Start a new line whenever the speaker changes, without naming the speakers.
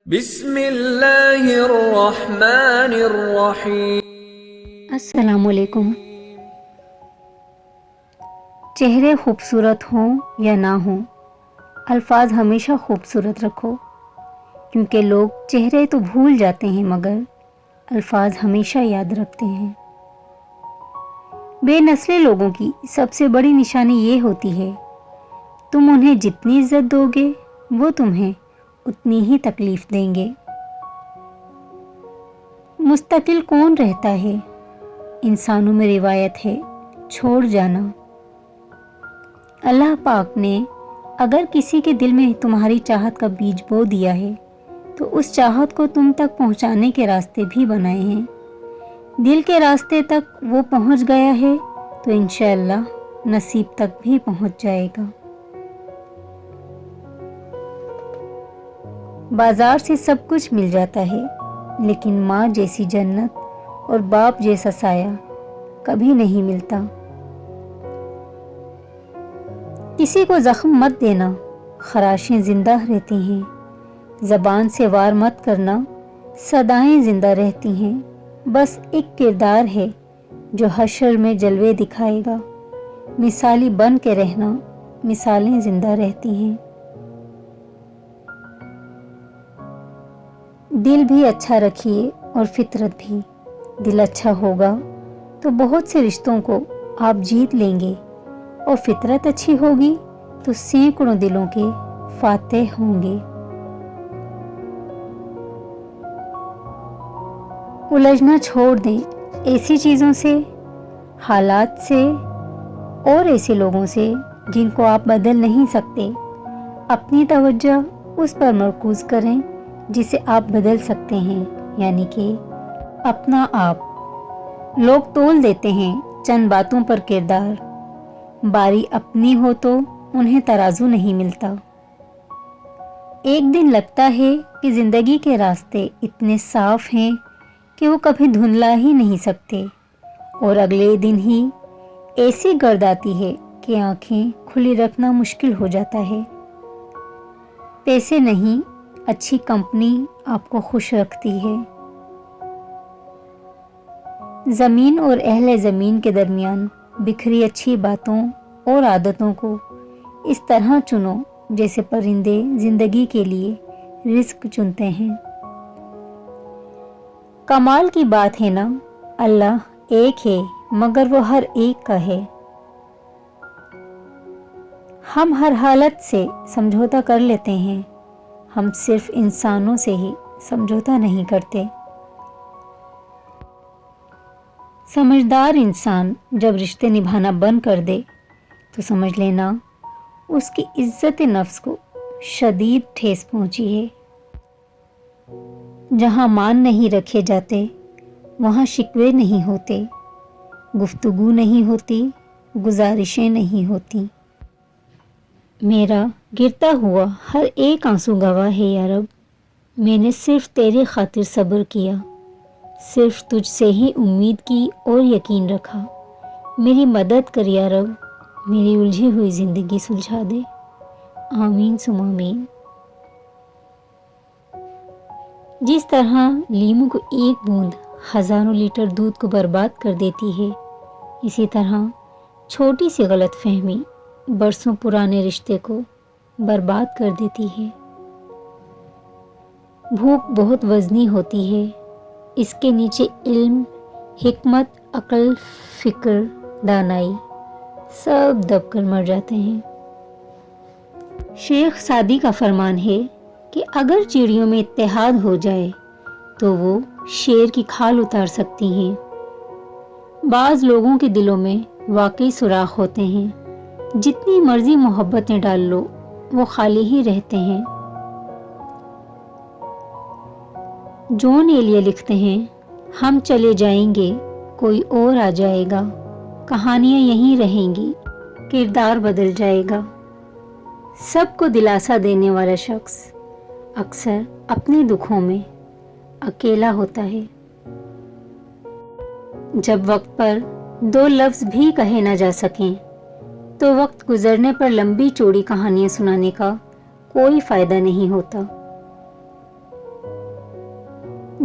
بسم اللہ الرحمن الرحیم۔
السلام علیکم۔ چہرے خوبصورت ہوں یا نہ ہوں، الفاظ ہمیشہ خوبصورت رکھو، کیونکہ لوگ چہرے تو بھول جاتے ہیں مگر الفاظ ہمیشہ یاد رکھتے ہیں۔ بے نسلے لوگوں کی سب سے بڑی نشانی یہ ہوتی ہے، تم انہیں جتنی عزت دو گے وہ تمہیں اتنی ہی تکلیف دیں گے۔ مستقل کون رہتا ہے؟ انسانوں میں روایت ہے چھوڑ جانا۔ اللہ پاک نے اگر کسی کے دل میں تمہاری چاہت کا بیج بو دیا ہے تو اس چاہت کو تم تک پہنچانے کے راستے بھی بنائے ہیں۔ دل کے راستے تک وہ پہنچ گیا ہے تو انشاءاللہ نصیب تک بھی پہنچ جائے گا۔ بازار سے سب کچھ مل جاتا ہے، لیکن ماں جیسی جنت اور باپ جیسا سایہ کبھی نہیں ملتا۔ کسی کو زخم مت دینا، خراشیں زندہ رہتی ہیں۔ زبان سے وار مت کرنا، صدائیں زندہ رہتی ہیں۔ بس ایک کردار ہے جو حشر میں جلوے دکھائے گا۔ مثالی بن کے رہنا، مثالیں زندہ رہتی ہیں۔ دل بھی اچھا رکھیے اور فطرت بھی۔ دل اچھا ہوگا تو بہت سے رشتوں کو آپ جیت لیں گے، اور فطرت اچھی ہوگی تو سینکڑوں دلوں کے فاتح ہوں گے۔ الجھنا چھوڑ دیں ایسی چیزوں سے، حالات سے اور ایسے لوگوں سے جن کو آپ بدل نہیں سکتے۔ اپنی توجہ اس پر مرکوز کریں جسے آپ بدل سکتے ہیں، یعنی کہ اپنا آپ۔ لوگ تول دیتے ہیں چند باتوں پر کردار، باری اپنی ہو تو انہیں ترازو نہیں ملتا۔ ایک دن لگتا ہے کہ زندگی کے راستے اتنے صاف ہیں کہ وہ کبھی دھندلا ہی نہیں سکتے، اور اگلے دن ہی ایسی گرد آتی ہے کہ آنکھیں کھلی رکھنا مشکل ہو جاتا ہے۔ پیسے نہیں، اچھی کمپنی آپ کو خوش رکھتی ہے۔ زمین اور اہل زمین کے درمیان بکھری اچھی باتوں اور عادتوں کو اس طرح چنو جیسے پرندے زندگی کے لیے رزق چنتے ہیں۔ کمال کی بات ہے نا، اللہ ایک ہے مگر وہ ہر ایک کا ہے۔ ہم ہر حالت سے سمجھوتا کر لیتے ہیں، ہم صرف انسانوں سے ہی سمجھوتا نہیں کرتے۔ سمجھدار انسان جب رشتے نبھانا بند کر دے تو سمجھ لینا اس کی عزت نفس کو شدید ٹھیس پہنچی ہے۔ جہاں مان نہیں رکھے جاتے وہاں شکوے نہیں ہوتے، گفتگو نہیں ہوتی، گزارشیں نہیں ہوتی۔ میرا گرتا ہوا ہر ایک آنسو گواہ ہے یا رب، میں نے صرف تیرے خاطر صبر کیا، صرف تجھ سے ہی امید کی اور یقین رکھا۔ میری مدد کر یا رب، میری الجھی ہوئی زندگی سلجھا دے۔ آمین ثم آمین۔ جس طرح لیمو کو ایک بوند ہزاروں لیٹر دودھ کو برباد کر دیتی ہے، اسی طرح چھوٹی سی غلط فہمی برسوں پرانے رشتے کو برباد کر دیتی ہے۔ بھوک بہت وزنی ہوتی ہے، اس کے نیچے علم، حکمت، عقل، فکر، دانائی سب دب کر مر جاتے ہیں۔ شیخ سعدی کا فرمان ہے کہ اگر چڑیوں میں اتحاد ہو جائے تو وہ شیر کی کھال اتار سکتی ہیں۔ بعض لوگوں کے دلوں میں واقعی سوراخ ہوتے ہیں، جتنی مرضی محبتیں ڈال لو وہ خالی ہی رہتے ہیں۔ جون ایلیا لکھتے ہیں، ہم چلے جائیں گے کوئی اور آ جائے گا، کہانیاں یہیں رہیں گی، کردار بدل جائے گا۔ سب کو دلاسا دینے والا شخص اکثر اپنے دکھوں میں اکیلا ہوتا ہے۔ جب وقت پر دو لفظ بھی کہے نہ جا سکیں تو وقت گزرنے پر لمبی چوڑی کہانیاں سنانے کا کوئی فائدہ نہیں ہوتا۔